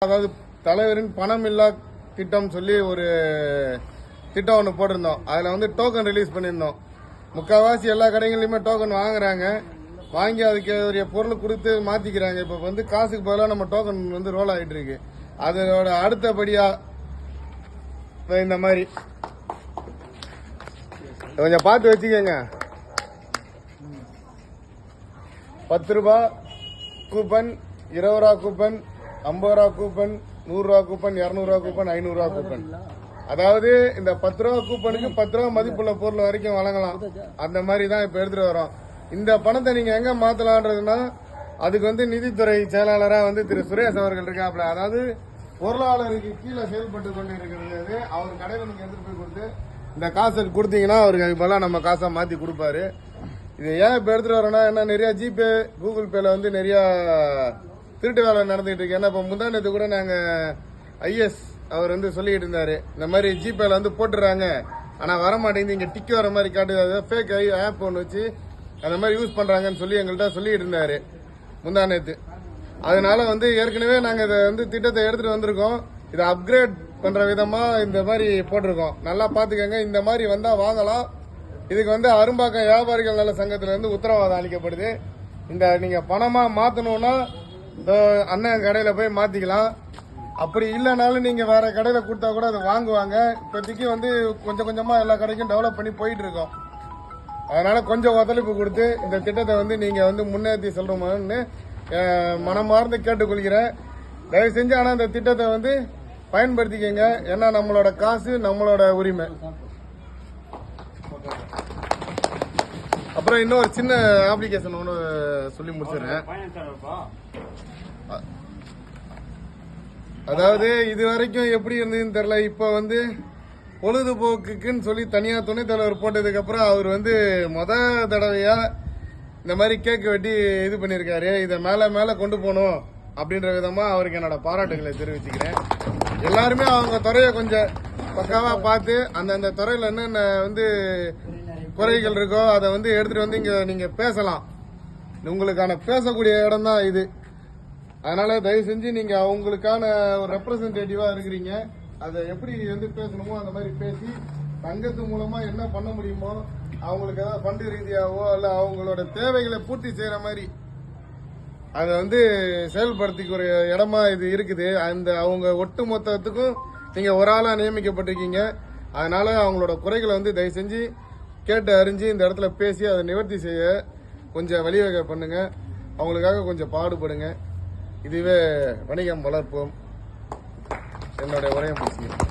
அதாவது தலைவரின் பணம் இல்லா திட்டம் சொல்லி ஒரு திட்டம் ஒன்று போட்டிருந்தோம். அதில் வந்து டோக்கன் ரிலீஸ் பண்ணியிருந்தோம். முக்கால்வாசி எல்லா கடைகள்லையுமே டோக்கன் வாங்குறாங்க. வாங்கி அதுக்கு ஒரு பொருள் கொடுத்து மாற்றிக்கிறாங்க. இப்போ வந்து காசுக்கு பதிலாக நம்ம டோக்கன் வந்து ரோல் ஆகிட்டு இருக்கு. அதோட அடுத்தபடியாக இந்த மாதிரி கொஞ்சம் பார்த்து வச்சுக்கோங்க. 10 ரூபா கூப்பன், 20 ரூபா கூப்பன், 50 ரூபா கூப்பன், 100 ரூபா கூப்பன், 200 ரூபா கூப்பன், 500 ரூபா கூப்பன். அதாவது இந்த 10 ரூபா கூப்பனுக்கு 10 ரூபா மதிப்புள்ள பொருள் வரைக்கும் வழங்கலாம். அந்த மாதிரி தான் இப்ப எடுத்துட்டு வரோம். இந்த பணத்தை நீங்க எங்க மாத்தலான்றதுன்னா, அதுக்கு வந்து நிதித்துறை செயலாளரா வந்து திரு சுரேஷ் அவர்கள் இருக்காப்ல. அதாவது பொருளாளருக்கு கீழே செயல்பட்டு கொண்டு இருக்கிறது. அவர் கடையில் நீங்க எடுத்துட்டு போய் கொடுத்து இந்த காசை கொடுத்தீங்கன்னா அவருக்கு அதுக்கு பதிலாக நம்ம காசை மாத்தி கொடுப்பாரு. இது ஏன் இப்ப எடுத்துட்டு வரோம்னா, என்ன நிறைய ஜிபே, கூகுள் பேல வந்து நிறைய திருட்டு வேலை நடந்துகிட்டு இருக்கு. ஏன்னா இப்ப முந்தானத்து கூட நாங்க ஐஎஸ் அவர் வந்து சொல்லிட்டு இருந்தாரு, இந்த மாதிரி ஜிபேல வந்து போட்டுறாங்க, ஆனா வரமாட்டேங்குது, இங்க டிக் வர மாதிரி காட்டுது, ஃபேக் ஆப் ஒன்று வச்சு அந்த மாதிரி யூஸ் பண்றாங்கன்னு சொல்லி எங்கள்கிட்ட சொல்லிட்டு இருந்தாரு முந்தானத்து. அதனால வந்து ஏற்கனவே நாங்க இதை வந்து திட்டத்தை எடுத்துட்டு வந்திருக்கோம். இதை அப்கிரேட் பண்ற விதமா இந்த மாதிரி போட்டிருக்கோம். நல்லா பாத்துக்கங்க. இந்த மாதிரி வந்தா வாங்கலாம். இதுக்கு வந்து அரும்பாக்கம் வியாபாரிகள் நல சங்கத்துல இருந்து உத்தரவாதம் அளிக்கப்படுது. இந்த நீங்க பணமா மாத்தணும்னா அண்ணன் கடையில போய் மாத்திக்கலாம். அப்படி இல்லைனாலும் நீங்க வேற கடையில கொடுத்தா கூட அதை வாங்குவாங்க. இப்போதைக்கு வந்து கொஞ்சம் கொஞ்சமா எல்லா கடைக்கும் டெவலப் பண்ணி போயிட்டு இருக்கோம். அதனால கொஞ்சம் ஒத்துழைப்பு கொடுத்து இந்த திட்டத்தை வந்து நீங்க வந்து முன்னேற்றி செல்றோம்னு மனமார்ந்து கேட்டுக்கொள்கிறேன். தயவு செஞ்சு ஆனா இந்த திட்டத்தை வந்து பயன்படுத்திக்கங்க. ஏன்னா நம்மளோட காசு நம்மளோட உரிமை. அப்புறம் இன்னொரு சின்ன அப்ளிகேஷன் ஒன்று சொல்லி முடிச்சிடுறேன். அதாவது இது வரைக்கும் எப்படி இருந்ததுன்னு தெரியல. இப்ப வந்து பொழுதுபோக்குக்குன்னு சொல்லி தனியா துணைத் தலைவர் போட்டதுக்கு அப்புறம் அவர் வந்து தடவையா இந்த மாதிரி கேக் வெட்டி இது பண்ணிருக்காரு. இதை மேல கொண்டு போகணும் அப்படின்ற விதமா அவருக்கு என்னோட பாராட்டுகளை தெரிவிச்சுக்கிறேன். எல்லாருமே அவங்க துறையை கொஞ்சம் பக்காவா பார்த்து அந்தந்த துறையில என்னென்ன வந்து குறைகள் இருக்கோ அதை வந்து எடுத்துட்டு வந்து இங்க நீங்க பேசலாம். உங்களுக்கான பேசக்கூடிய இடம் தான் இது. அதனால தயவு செஞ்சு நீங்க அவங்களுக்கான ஒரு ரெப்ரசன்டேட்டிவா இருக்கிறீங்க. அதை எப்படி வந்து பேசணுமோ அந்த மாதிரி பேசி சங்கத்து மூலமா என்ன பண்ண முடியுமோ அவங்களுக்கு ஏதாவது ஃபண்டு ரீதியாவோ அல்ல அவங்களோட தேவைகளை பூர்த்தி செய்யற மாதிரி அதை வந்து செயல்படுத்திக்கிற இடமா இது இருக்குது. அந்த அவங்க ஒட்டு மொத்தத்துக்கும் நீங்க ஒரு ஆளா நியமிக்கப்பட்டிருக்கீங்க. அதனால அவங்களோட குறைகளை வந்து தயவு செஞ்சு கேட்டு அறிஞ்சு இந்த இடத்துல பேசி அதை நிவர்த்தி செய்ய கொஞ்சம் வழிவகை பண்ணுங்க. அவங்களுக்காக கொஞ்சம் பாடுபடுங்க. இதுவே வணிகம் வளர்ப்போம். என்னுடைய உரையை முடிச்சுக்கிறேன்.